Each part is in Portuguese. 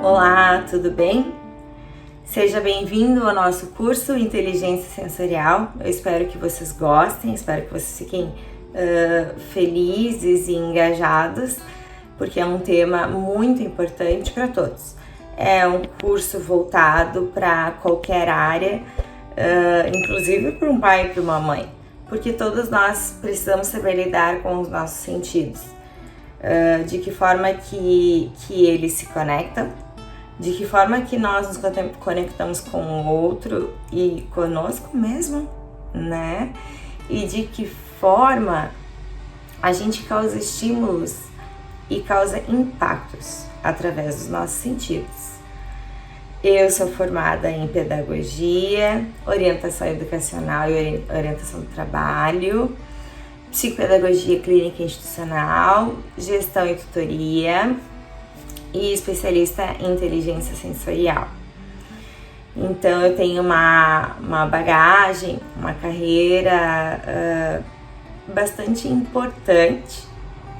Olá, tudo bem? Seja bem-vindo ao nosso curso Inteligência Sensorial. Eu espero que vocês gostem, espero que vocês fiquem felizes e engajados, porque é um tema muito importante para todos. É um curso voltado para qualquer área, inclusive para um pai e para uma mãe, porque todos nós precisamos saber lidar com os nossos sentidos. De que forma que eles se conectam, de que forma que nós nos conectamos com o outro e conosco mesmo, né? E de que forma a gente causa estímulos e causa impactos através dos nossos sentidos. Eu sou formada em pedagogia, orientação educacional e orientação do trabalho, psicopedagogia clínica institucional, gestão e tutoria e especialista em inteligência sensorial. Então eu tenho uma bagagem, uma carreira bastante importante,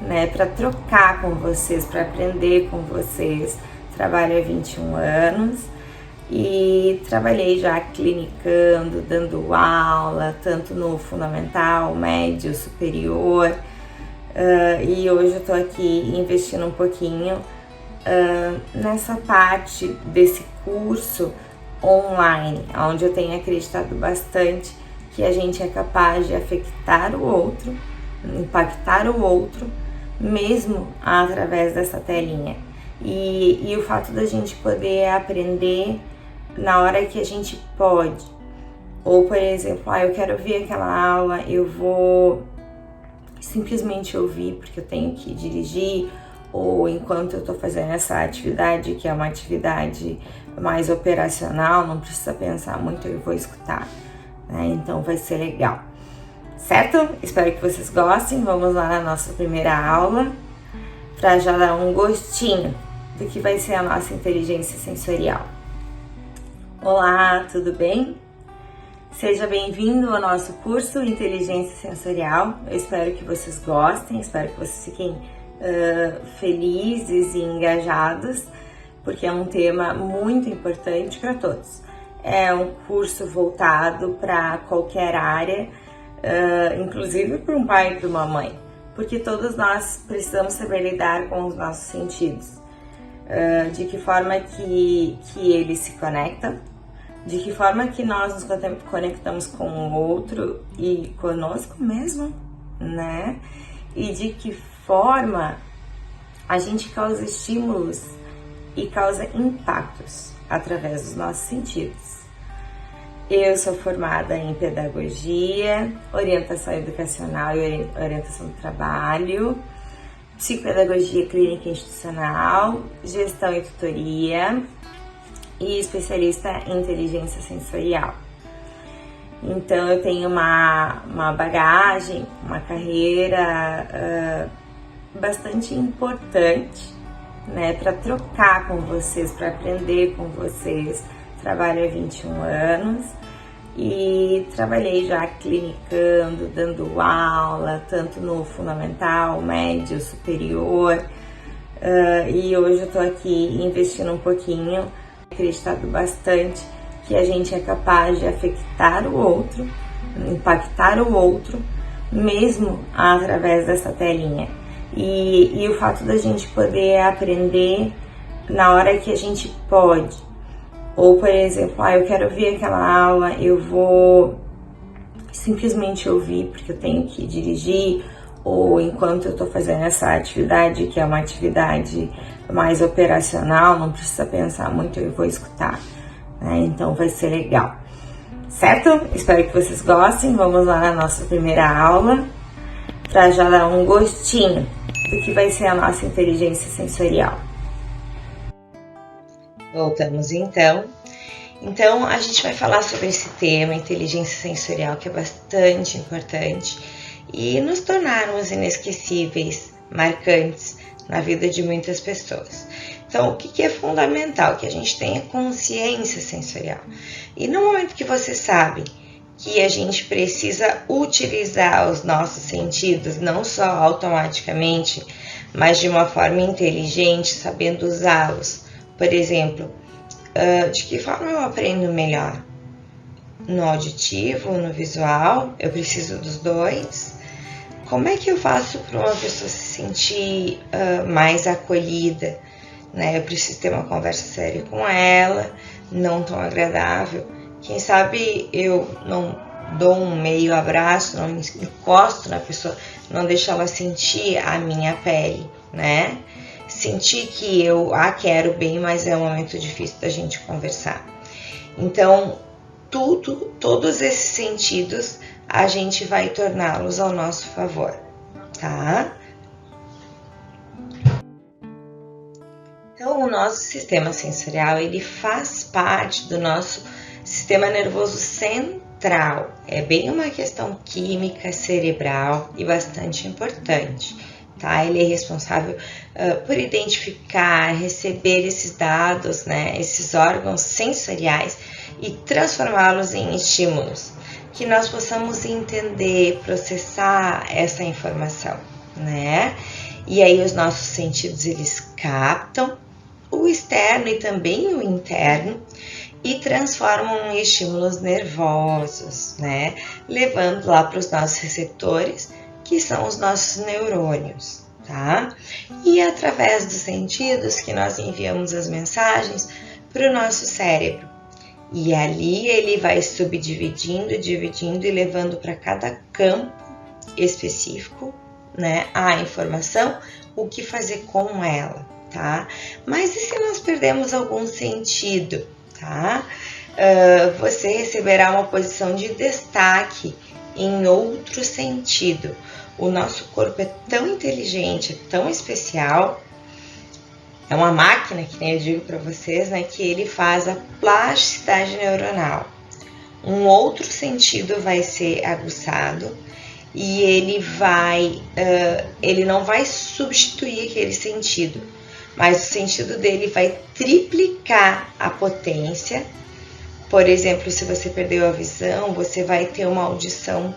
né, para trocar com vocês, para aprender com vocês. Trabalho há 21 anos e trabalhei já clinicando, dando aula, tanto no fundamental, médio, superior, e hoje eu tô aqui investindo um pouquinho nessa parte desse curso online, onde eu tenho acreditado bastante que a gente é capaz de afetar o outro, impactar o outro, mesmo através dessa telinha. E o fato da gente poder aprender na hora que a gente pode. Ou, por exemplo, eu quero ouvir aquela aula, eu vou simplesmente ouvir porque eu tenho que dirigir, ou enquanto eu tô fazendo essa atividade, que é uma atividade mais operacional, não precisa pensar muito, eu vou escutar, né? Então vai ser legal, certo? Espero que vocês gostem. Vamos lá na nossa primeira aula, para já dar um gostinho do que vai ser a nossa inteligência sensorial. Olá, tudo bem? Seja bem-vindo ao nosso curso Inteligência Sensorial. Eu espero que vocês gostem, espero que vocês fiquem felizes e engajados, porque é um tema muito importante para todos. É um curso voltado para qualquer área, inclusive para um pai e para uma mãe, porque todos nós precisamos saber lidar com os nossos sentidos. De que forma que eles se conectam, de que forma que nós nos conectamos com o outro e conosco mesmo, né? E de que forma a gente causa estímulos e causa impactos através dos nossos sentidos. Eu sou formada em pedagogia, orientação educacional e orientação do trabalho, psicopedagogia clínica institucional, gestão e tutoria e especialista em inteligência sensorial. Então eu tenho uma bagagem, uma carreira bastante importante, né, para trocar com vocês, para aprender com vocês. Trabalho há 21 anos e trabalhei já clinicando, dando aula, tanto no fundamental, médio, superior, e hoje eu tô aqui investindo um pouquinho, acreditado bastante que a gente é capaz de afetar o outro, impactar o outro, mesmo através dessa telinha. E o fato da gente poder aprender na hora que a gente pode. Ou, por exemplo, eu quero ouvir aquela aula, eu vou simplesmente ouvir porque eu tenho que dirigir, ou enquanto eu tô fazendo essa atividade, que é uma atividade mais operacional, não precisa pensar muito, eu vou escutar, né? Então vai ser legal, certo? Espero que vocês gostem. Vamos lá na nossa primeira aula, para já dar um gostinho do que vai ser a nossa inteligência sensorial. Voltamos então. Então a gente vai falar sobre esse tema, inteligência sensorial, que é bastante importante e nos tornarmos inesquecíveis, marcantes na vida de muitas pessoas. Então, o que é fundamental? Que a gente tenha consciência sensorial. E no momento que você sabe que a gente precisa utilizar os nossos sentidos, não só automaticamente, mas de uma forma inteligente, sabendo usá-los Por exemplo, de que forma eu aprendo melhor? No auditivo, no visual? Eu preciso dos dois? Como é que eu faço para uma pessoa se sentir mais acolhida? Né? Eu preciso ter uma conversa séria com ela, não tão agradável. Quem sabe eu não dou um meio abraço, não me encosto na pessoa, não deixo ela sentir a minha pele, né? Sentir que eu a quero bem, mas é um momento difícil da gente conversar. Então, todos esses sentidos, a gente vai torná-los ao nosso favor, tá? Então, o nosso sistema sensorial, ele faz parte do nosso sistema nervoso central. É bem uma questão química, cerebral e bastante importante, tá? Ele é responsável por identificar, receber esses dados, né? Esses órgãos sensoriais e transformá-los em estímulos, que nós possamos entender, processar essa informação, né? E aí os nossos sentidos, eles captam o externo e também o interno e transformam em estímulos nervosos, né? Levando lá para os nossos receptores, que são os nossos neurônios, tá? E é através dos sentidos que nós enviamos as mensagens para o nosso cérebro. E ali ele vai subdividindo, dividindo e levando para cada campo específico, né, a informação, o que fazer com ela, tá? Mas e se nós perdemos algum sentido, tá? Você receberá uma posição de destaque em outro sentido. O nosso corpo é tão inteligente, é tão especial, é uma máquina, que nem eu digo para vocês, né, que ele faz a plasticidade neuronal. Um outro sentido vai ser aguçado e ele não vai substituir aquele sentido, mas o sentido dele vai triplicar a potência. Por exemplo, se você perdeu a visão, você vai ter uma audição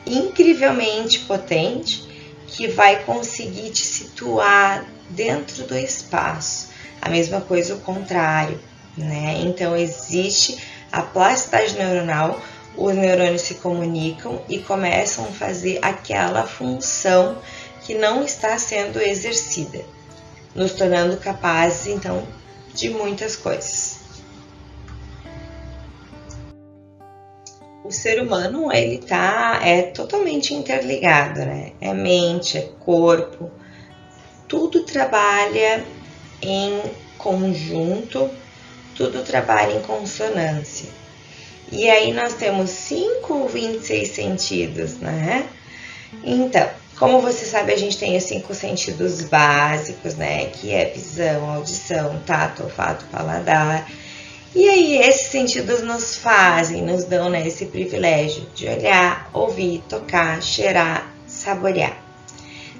incrivelmente potente que vai conseguir te situar dentro do espaço. A mesma coisa o contrário, né? Então existe a plasticidade neuronal, os neurônios se comunicam e começam a fazer aquela função que não está sendo exercida, nos tornando capazes, então, de muitas coisas. O ser humano, ele é totalmente interligado, né? É mente, é corpo, tudo trabalha em conjunto, tudo trabalha em consonância. E aí nós temos 5 ou 26 sentidos, né? Então, como você sabe, a gente tem os 5 sentidos básicos, né? Que é visão, audição, tato, olfato, paladar. E aí esses sentidos nos dão, né, esse privilégio de olhar, ouvir, tocar, cheirar, saborear.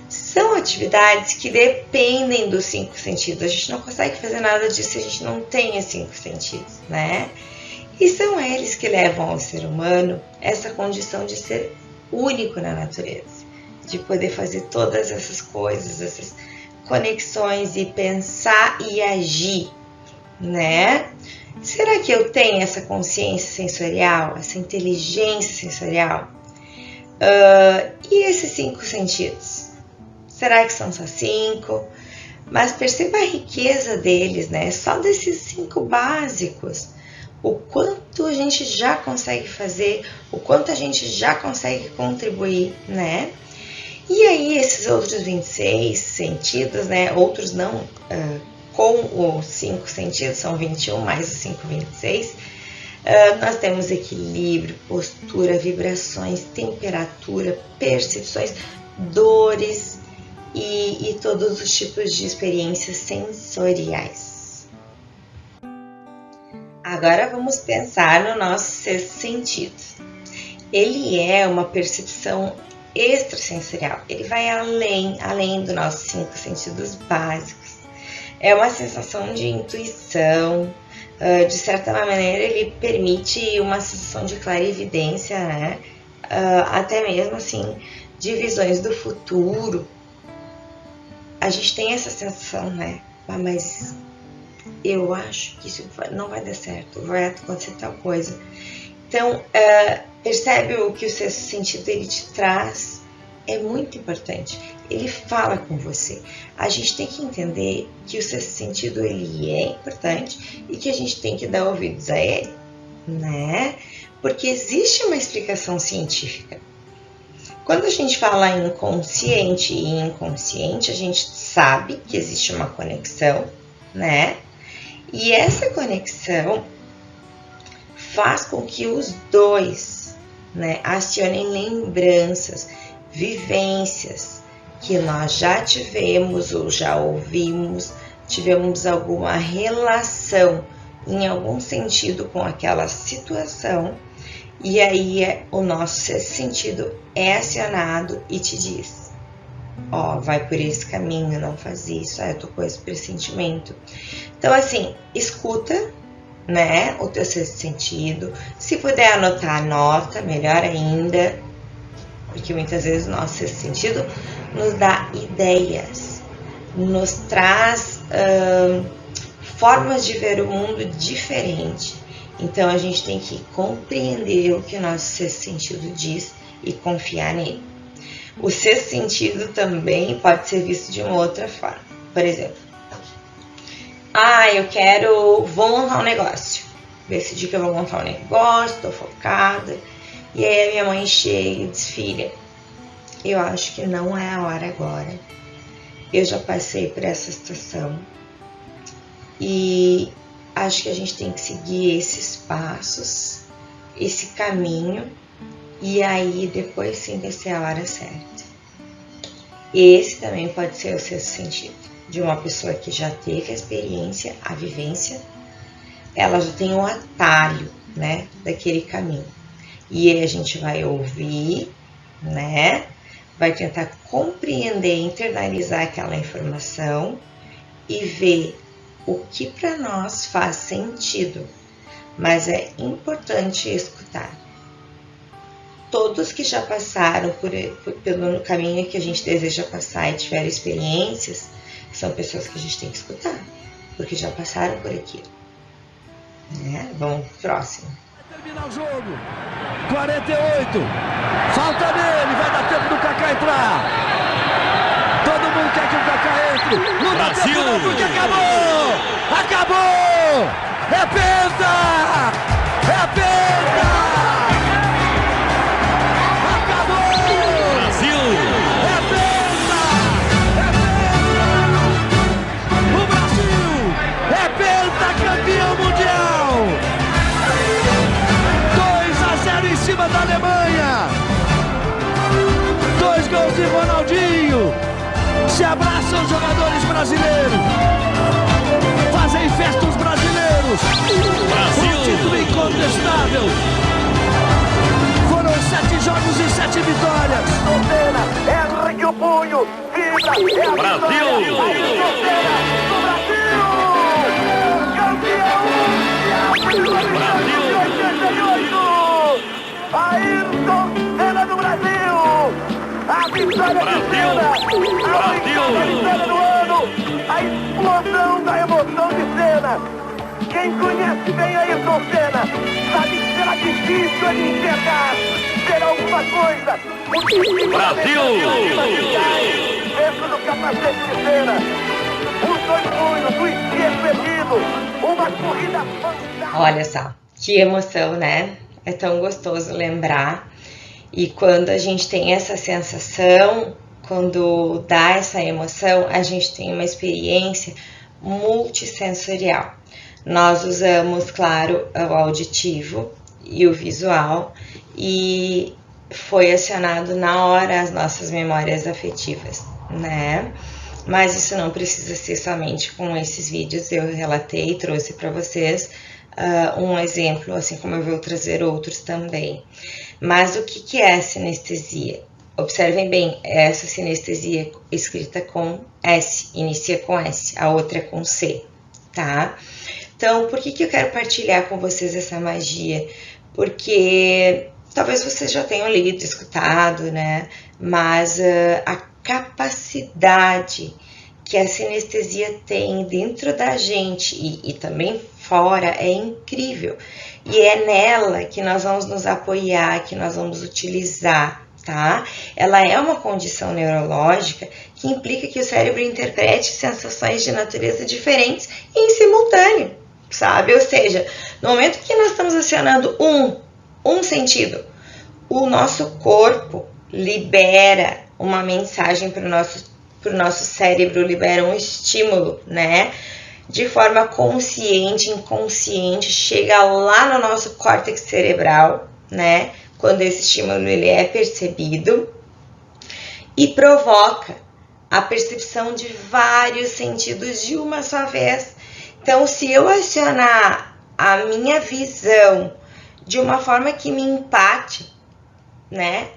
São atividades que dependem dos 5 sentidos. A gente não consegue fazer nada disso se a gente não tem os 5 sentidos, né? E são eles que levam ao ser humano essa condição de ser único na natureza, de poder fazer todas essas coisas, essas conexões e pensar e agir, né? Será que eu tenho essa consciência sensorial, essa inteligência sensorial? E esses 5 sentidos? Será que são só 5? Mas perceba a riqueza deles, né? Só desses 5 básicos. O quanto a gente já consegue fazer, o quanto a gente já consegue contribuir, né? E aí esses outros 26 sentidos, né? Outros não, com os 5 sentidos, são 21 mais os 5, 26. Nós temos equilíbrio, postura, vibrações, temperatura, percepções, dores e todos os tipos de experiências sensoriais. Agora vamos pensar no nosso sexto sentido. Ele é uma percepção extrasensorial, ele vai além dos nossos 5 sentidos básicos. É uma sensação de intuição, de certa maneira ele permite uma sensação de clarividência, né? Até mesmo assim, de visões do futuro. A gente tem essa sensação, né? Mas eu acho que isso não vai dar certo, vai acontecer tal coisa. Então, percebe o que o sexto sentido ele te traz? É muito importante. Ele fala com você. A gente tem que entender que o sexto sentido ele é importante e que a gente tem que dar ouvidos a ele, né? Porque existe uma explicação científica. Quando a gente fala em consciente e inconsciente, a gente sabe que existe uma conexão, né? E essa conexão faz com que os dois, né, acionem lembranças, vivências que nós já tivemos ou já ouvimos, tivemos alguma relação em algum sentido com aquela situação, e aí o nosso sexto sentido é acionado e te diz: ó, vai por esse caminho, não faz isso, eu tô com esse pressentimento. Então, assim, escuta, né, o teu sexto sentido. Se puder anotar, anota, melhor ainda, porque muitas vezes o nosso sexto sentido nos dá ideias, nos traz formas de ver o mundo diferente. Então a gente tem que compreender o que o nosso sexto sentido diz e confiar nele. O sexto sentido também pode ser visto de uma outra forma. Por exemplo, vou montar um negócio. Decidi que eu vou montar um negócio, estou focada. E aí a minha mãe chega e diz: filha, eu acho que não é a hora agora. Eu já passei por essa situação. E acho que a gente tem que seguir esses passos, esse caminho, e aí depois sim vai ser a hora certa. Esse também pode ser o sexto sentido de uma pessoa que já teve a experiência, a vivência, ela já tem um atalho, né, daquele caminho. E aí a gente vai ouvir, né, vai tentar compreender, internalizar aquela informação e ver o que para nós faz sentido, mas é importante escutar. Todos que já passaram pelo caminho que a gente deseja passar e tiveram experiências, são pessoas que a gente tem que escutar, porque já passaram por aquilo. Né? Vamos pro próximo. Vai terminar o jogo. 48. Falta nele. Vai dar tempo do Kaká entrar. Todo mundo quer que o Kaká entre. Não dá tempo não, porque acabou. Acabou. É penta. É penta. Da Alemanha, 2 gols de Ronaldinho. Se abraçam os jogadores brasileiros, fazem festa os brasileiros. Brasil. Um título incontestável. Foram 7 jogos e 7 vitórias. Ergue o punho, vibra, Brasil. Ayrton Senna do Brasil! A vitória de Senna! A vitória do ano! A explosão da emoção de Senna! Quem conhece bem Ayrton Senna sabe que será difícil ele enxergar, será alguma coisa! Brasil! Dentro do capacete de Senna! Os 2 punhos, o esquerdo perdido! Uma corrida fantástica! Olha só, que emoção, né? É tão gostoso lembrar, e quando a gente tem essa sensação, quando dá essa emoção, a gente tem uma experiência multissensorial. Nós usamos, claro, o auditivo e o visual, e foi acionado na hora as nossas memórias afetivas, né? Mas isso não precisa ser somente com esses vídeos, eu relatei e trouxe para vocês um exemplo, assim como eu vou trazer outros também. Mas o que é a sinestesia? Observem bem, essa sinestesia escrita com S, inicia com S, a outra é com C, tá? Então, por que eu quero partilhar com vocês essa magia? Porque talvez vocês já tenham lido, escutado, né? Mas a capacidade que a sinestesia tem dentro da gente e também fora é incrível. E é nela que nós vamos nos apoiar, que nós vamos utilizar, tá? Ela é uma condição neurológica que implica que o cérebro interprete sensações de natureza diferentes em simultâneo, sabe? Ou seja, no momento que nós estamos acionando um sentido, o nosso corpo libera uma mensagem para o nosso cérebro, libera um estímulo, né? De forma consciente, inconsciente, chega lá no nosso córtex cerebral, né? Quando esse estímulo ele é percebido e provoca a percepção de vários sentidos de uma só vez. Então, se eu acionar a minha visão de uma forma que me impacte, né?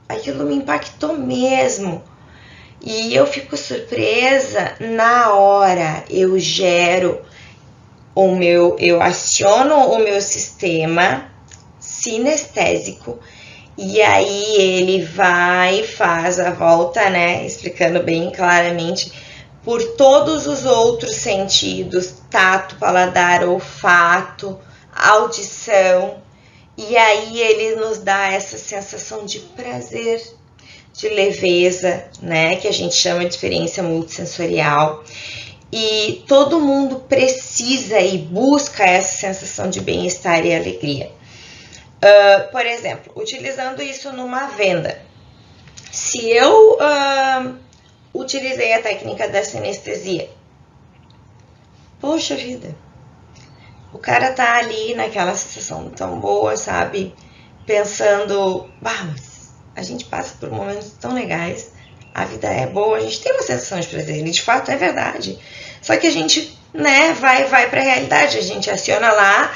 Aquilo me impactou mesmo. E eu fico surpresa na hora. Eu aciono o meu sistema sinestésico e aí ele vai e faz a volta, né? Explicando bem claramente por todos os outros sentidos, tato, paladar, olfato, audição. E aí ele nos dá essa sensação de prazer, de leveza, né, que a gente chama de experiência multissensorial. E todo mundo precisa e busca essa sensação de bem-estar e alegria. Por exemplo, utilizando isso numa venda. Se eu utilizei a técnica da sinestesia, poxa vida, o cara tá ali naquela sensação tão boa, sabe? Pensando, mas a gente passa por momentos tão legais, a vida é boa, a gente tem uma sensação de prazer, e de fato é verdade. Só que a gente, né, vai pra realidade, a gente aciona lá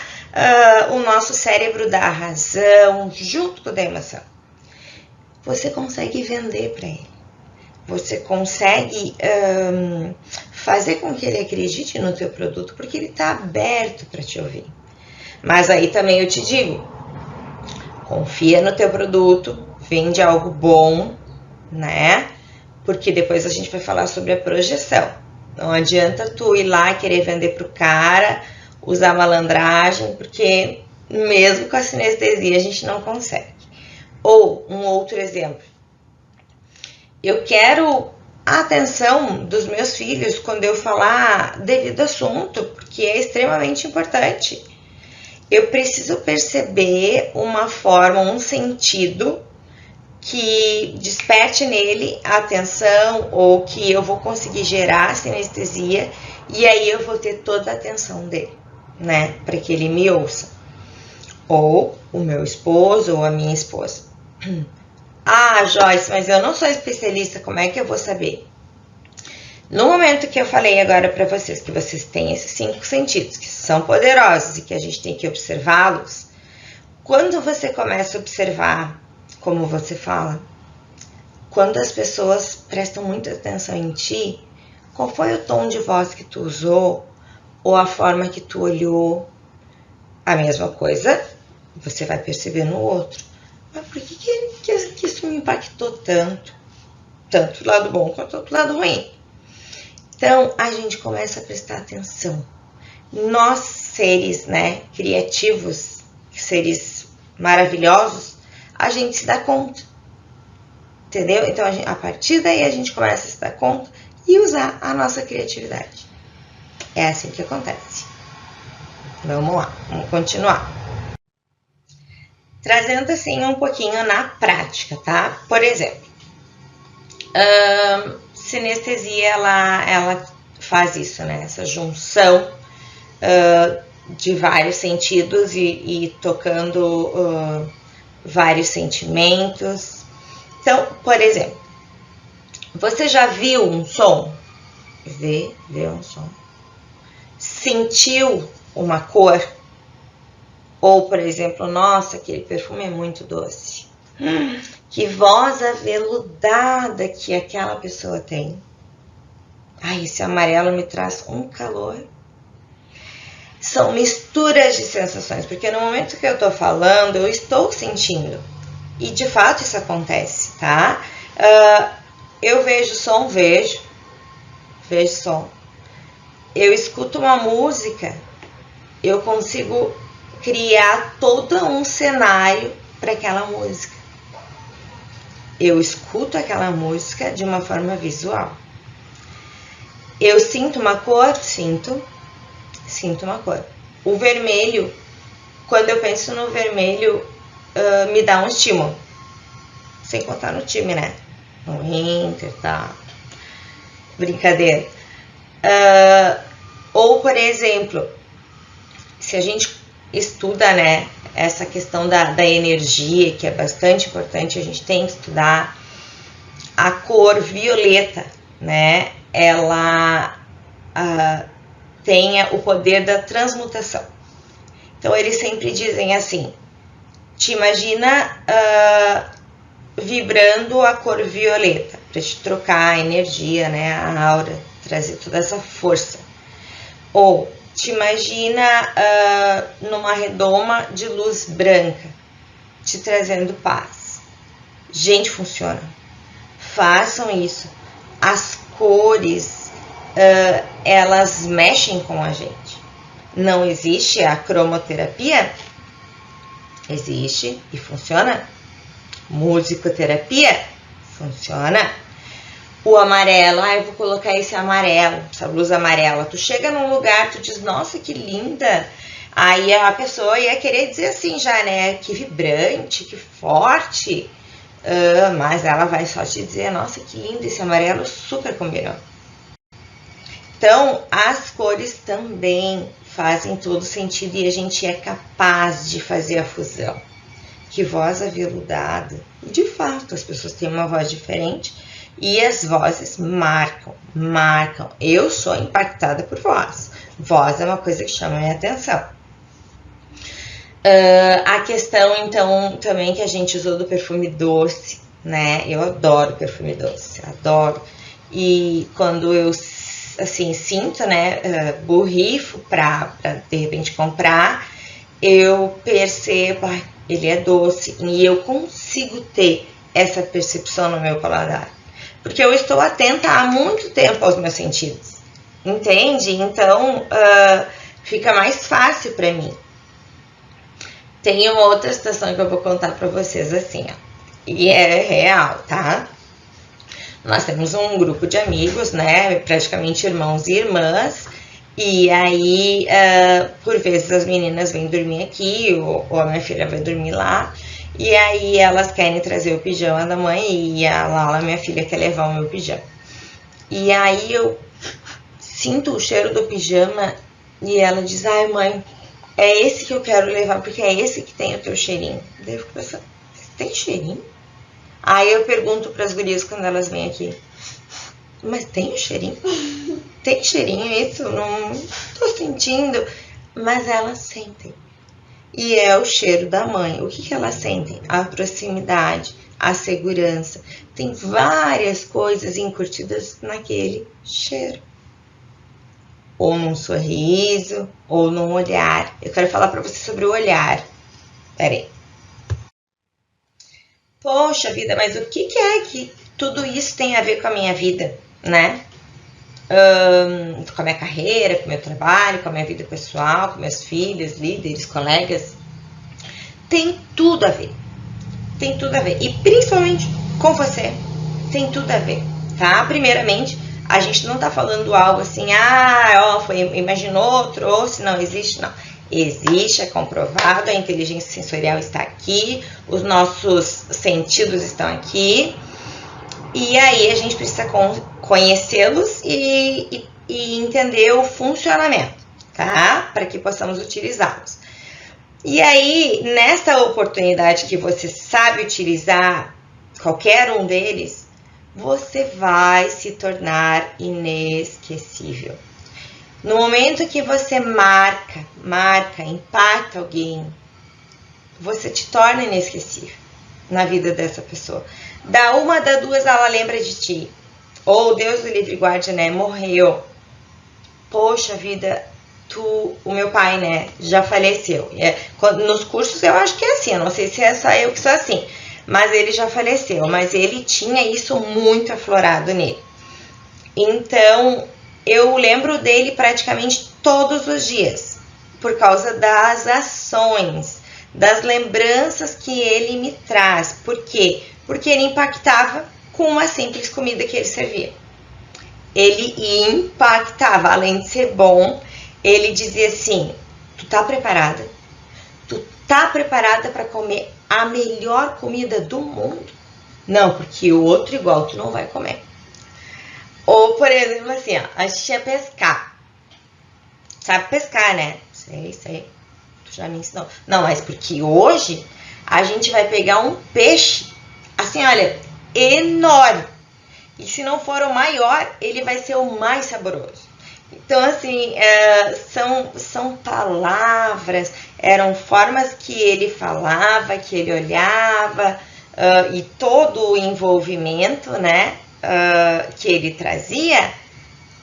o nosso cérebro da razão, junto com a emoção. Você consegue vender para ele. Você consegue fazer com que ele acredite no teu produto, porque ele está aberto para te ouvir. Mas aí também eu te digo, confia no teu produto, vende algo bom, né? Porque depois a gente vai falar sobre a projeção. Não adianta tu ir lá querer vender pro cara, usar malandragem, porque mesmo com a sinestesia a gente não consegue. Ou um outro exemplo. Eu quero a atenção dos meus filhos quando eu falar devido assunto, porque é extremamente importante. Eu preciso perceber uma forma, um sentido que desperte nele a atenção ou que eu vou conseguir gerar sinestesia e aí eu vou ter toda a atenção dele, né? Para que ele me ouça. Ou o meu esposo ou a minha esposa. Ah, Joyce, mas eu não sou especialista, como é que eu vou saber? No momento que eu falei agora para vocês que vocês têm esses 5 sentidos, que são poderosos e que a gente tem que observá-los, quando você começa a observar como você fala, quando as pessoas prestam muita atenção em ti, qual foi o tom de voz que tu usou ou a forma que tu olhou, a mesma coisa você vai perceber no outro. Mas por que isso me impactou tanto? Tanto do lado bom quanto do lado ruim. Então, a gente começa a prestar atenção. Nós, seres, né, criativos, seres maravilhosos, a gente se dá conta. Entendeu? Então, a partir daí, a gente começa a se dar conta e usar a nossa criatividade. É assim que acontece. Vamos lá, vamos continuar. Trazendo assim um pouquinho na prática, tá? Por exemplo, sinestesia, ela faz isso, né? Essa junção de vários sentidos e tocando vários sentimentos. Então, por exemplo, você já viu um som? Vê um som. Sentiu uma cor? Ou, por exemplo, nossa, aquele perfume é muito doce. Que voz aveludada que aquela pessoa tem. Ai, esse amarelo me traz um calor. São misturas de sensações, porque no momento que eu tô falando, eu estou sentindo. E de fato isso acontece, tá? Eu vejo som, vejo. veja só, eu escuto uma música, eu consigo criar todo um cenário para aquela música. Eu escuto aquela música de uma forma visual. Eu sinto uma cor? Sinto uma cor. O vermelho, quando eu penso no vermelho, me dá um estímulo. Sem contar no time, né? No Inter, tá? Brincadeira. Ou, por exemplo, se a gente estuda, né, essa questão da energia, que é bastante importante, a gente tem que estudar a cor violeta, né? Ela tem o poder da transmutação. Então, eles sempre dizem assim, te imagina vibrando a cor violeta, para te trocar a energia, né, a aura, trazer toda essa força. Ou te imagina numa redoma de luz branca, te trazendo paz. Gente, funciona. Façam isso. As cores, elas mexem com a gente. Não existe a cromoterapia? Existe e funciona. Musicoterapia? Funciona. O amarelo, eu vou colocar esse amarelo, essa blusa amarela. Tu chega num lugar, tu diz, nossa, que linda. Aí a pessoa ia querer dizer assim já, né, que vibrante, que forte. Mas ela vai só te dizer, nossa, que lindo, esse amarelo super combinou. Então, as cores também fazem todo sentido e a gente é capaz de fazer a fusão. Que voz aveludada. De fato, as pessoas têm uma voz diferente. E as vozes marcam. Eu sou impactada por voz. Voz é uma coisa que chama minha atenção. A questão, então, também que a gente usou do perfume doce, né? Eu adoro perfume doce, adoro. E quando eu, assim, sinto, né, borrifo pra de repente comprar, eu percebo, ele é doce. E eu consigo ter essa percepção no meu paladar. Porque eu estou atenta há muito tempo aos meus sentidos, entende? Então, fica mais fácil para mim. Tem uma outra situação que eu vou contar para vocês assim, ó, e é real, tá? Nós temos um grupo de amigos, né, praticamente irmãos e irmãs, e aí, por vezes as meninas vêm dormir aqui, ou a minha filha vai dormir lá, e aí elas querem trazer o pijama da mãe e a Lala, minha filha, quer levar o meu pijama. E aí eu sinto o cheiro do pijama e ela diz, ai mãe, é esse que eu quero levar, porque é esse que tem o teu cheirinho. Daí eu fico pensando, tem cheirinho? Aí eu pergunto para as gurias quando elas vêm aqui, mas tem o cheirinho? Tem cheirinho isso? Não tô sentindo. Mas elas sentem. E é o cheiro da mãe. O que elas sentem? A proximidade, a segurança. Tem várias coisas encurtidas naquele cheiro. Ou num sorriso, ou num olhar. Eu quero falar para você sobre o olhar. Peraí. Poxa vida, mas o que é que tudo isso tem a ver com a minha vida, né? Com a minha carreira, com o meu trabalho, com a minha vida pessoal, com meus filhos, líderes, colegas. Tem tudo a ver. Tem tudo a ver. E principalmente com você, tem tudo a ver, tá? Primeiramente, a gente não tá falando algo assim, imaginou, trouxe, não existe, não. Existe, é comprovado, a inteligência sensorial está aqui, os nossos sentidos estão aqui. E aí a gente precisa conhecê-los e entender o funcionamento, tá? Para que possamos utilizá-los. E aí, nessa oportunidade que você sabe utilizar qualquer um deles, você vai se tornar inesquecível. No momento que você marca, impacta alguém, você te torna inesquecível na vida dessa pessoa. Da uma, da duas, ela lembra de ti. Ou Deus do livre guarde, né? Morreu. Poxa vida, o meu pai, né? Já faleceu. Nos cursos eu acho que é assim. Eu não sei se é só eu que sou assim. Mas ele já faleceu. Mas ele tinha isso muito aflorado nele. Então, eu lembro dele praticamente todos os dias, por causa das ações, das lembranças que ele me traz. Por quê? Porque ele impactava com uma simples comida que ele servia. Ele impactava, além de ser bom, ele dizia assim: tu tá preparada? Tu tá preparada para comer a melhor comida do mundo? Não, porque o outro igual tu não vai comer. Ou, por exemplo, assim, ó, a gente ia pescar. Sabe pescar, né? Sei. Tu já me ensinou. Não, mas porque hoje a gente vai pegar um peixe, assim, olha, enorme. E se não for o maior, ele vai ser o mais saboroso. Então, assim, são palavras, eram formas que ele falava, que ele olhava, e todo o envolvimento, né, que ele trazia,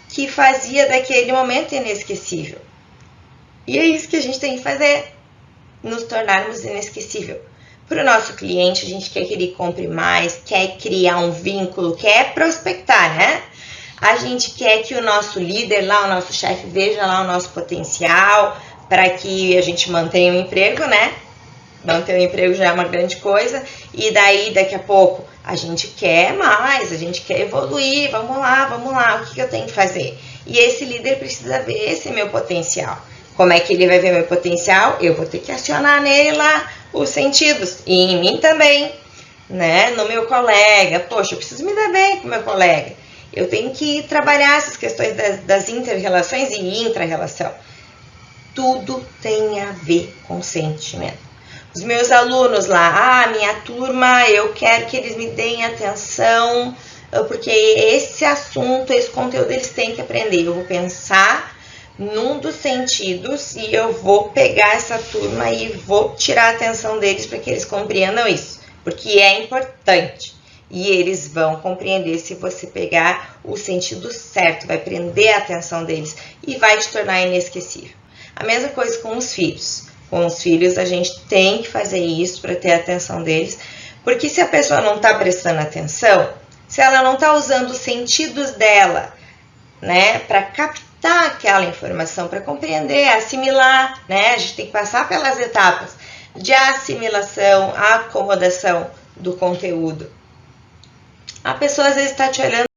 que fazia daquele momento inesquecível. E é isso que a gente tem que fazer, nos tornarmos inesquecível. Para o nosso cliente, a gente quer que ele compre mais, quer criar um vínculo, quer prospectar, né? A gente quer que o nosso líder lá, o nosso chefe, veja lá o nosso potencial para que a gente mantenha o emprego, né? Manter o emprego já é uma grande coisa. E daí, daqui a pouco, a gente quer mais, a gente quer evoluir. Vamos lá, o que eu tenho que fazer? E esse líder precisa ver esse meu potencial. Como é que ele vai ver meu potencial? Eu vou ter que acionar nele lá os sentidos. E em mim também, né? No meu colega. Poxa, eu preciso me dar bem com o meu colega. Eu tenho que trabalhar essas questões das inter-relações e intra-relação. Tudo tem a ver com sentimento. Os meus alunos lá, minha turma, eu quero que eles me deem atenção, porque esse assunto, esse conteúdo eles têm que aprender. Eu vou pensar num dos sentidos e eu vou pegar essa turma e vou tirar a atenção deles para que eles compreendam isso, porque é importante. E eles vão compreender se você pegar o sentido certo, vai prender a atenção deles e vai te tornar inesquecível. A mesma coisa com os filhos. Com os filhos a gente tem que fazer isso para ter a atenção deles, porque se a pessoa não está prestando atenção, se ela não está usando os sentidos dela, né, para captar aquela informação, para compreender, assimilar, né, a gente tem que passar pelas etapas de assimilação, acomodação do conteúdo. A pessoa às vezes está te olhando